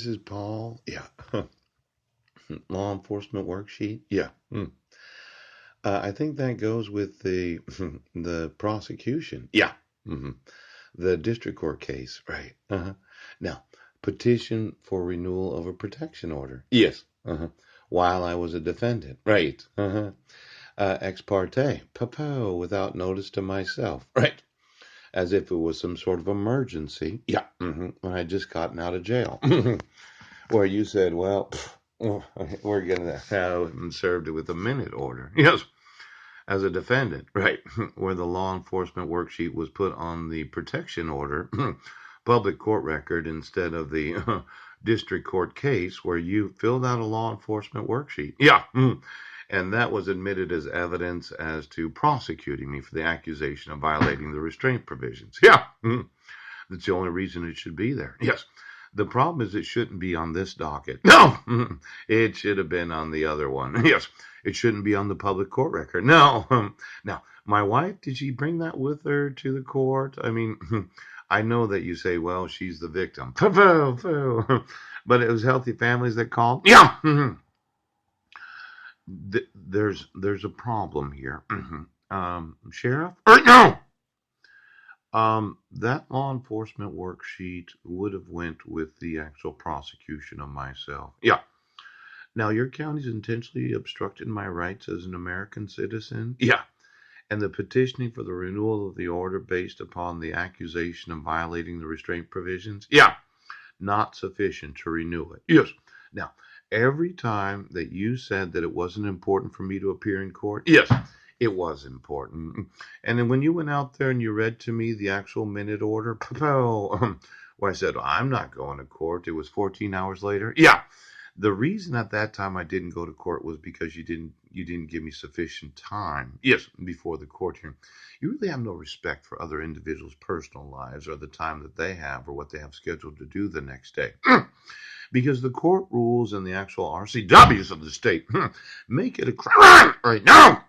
This is Paul. Yeah. Law enforcement worksheet. Yeah. I think that goes with the the prosecution. Yeah. hmm The district court case. Right. Now, petition for renewal of a protection order. Yes. While I was a defendant. Right. Ex parte. Papa, without notice to myself. Right. As if it was some sort of emergency. Yeah. When I just gotten out of jail. Where you said, well, we're going to have him served with a minute order. Yes, as a defendant, right, where the law enforcement worksheet was put on the protection order, public court record instead of the district court case where you filled out a law enforcement worksheet. Yeah. And that was admitted as evidence as to prosecuting me for the accusation of violating the restraint provisions. Yeah. That's the only reason it should be there. Yes. The problem is it shouldn't be on this docket. No, it should have been on the other one. Yes, it shouldn't be on the public court record. No. Now, my wife, did she bring that with her to the court? I mean, I know that you say, well, she's the victim. But it was Healthy Families that called. Yeah. There's a problem here. Sheriff? No. That law enforcement worksheet would have went with the actual prosecution of myself. Yeah. Now, your county's intentionally obstructed my rights as an American citizen. Yeah. And the petitioning for the renewal of the order based upon the accusation of violating the restraint provisions. Yeah. Not sufficient to renew it. Yes. Now, every time that you said that it wasn't important for me to appear in court. Yes. It was important. And then when you went out there and you read to me the actual minute order, well, I said, I'm not going to court. It was 14 hours later. Yeah. The reason at that time I didn't go to court was because you didn't give me sufficient time. Yes, before the court hearing. You really have no respect for other individuals' personal lives or the time that they have or what they have scheduled to do the next day. Because the court rules and the actual RCWs of the state make it a crime right now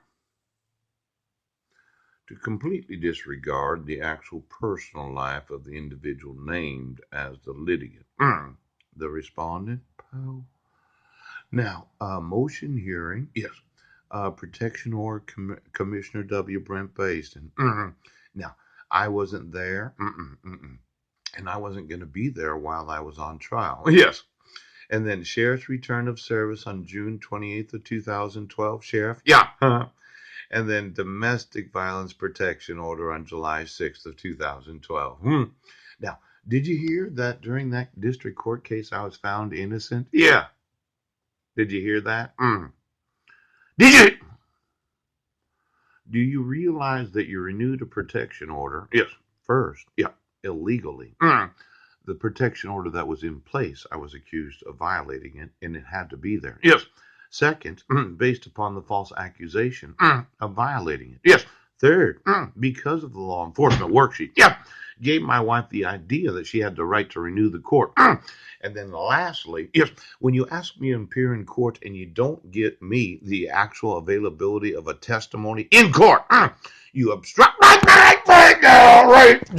to completely disregard the actual personal life of the individual named as the litigant. The respondent, Poe. Now, motion hearing, yes. Protection order, Commissioner W. Brent Baston. Now, I wasn't there, and I wasn't going to be there while I was on trial. Yes. And then Sheriff's return of service on June 28th of 2012. Sheriff, yeah. And then domestic violence protection order on July 6th of 2012. Now, did you hear that during that district court case I was found innocent? Yeah. Did you hear that? Did you? Do you realize that you renewed a protection order? Yes. First, yeah, illegally. The protection order that was in place, I was accused of violating it, and it had to be there. Yes. Second, based upon the false accusation of violating it. Yes. Third, because of the law enforcement worksheet. Yeah. Gave my wife the idea that she had the right to renew the court. And then lastly, yes, when you ask me to appear in court and you don't get me the actual availability of a testimony in court, you obstruct my right now, right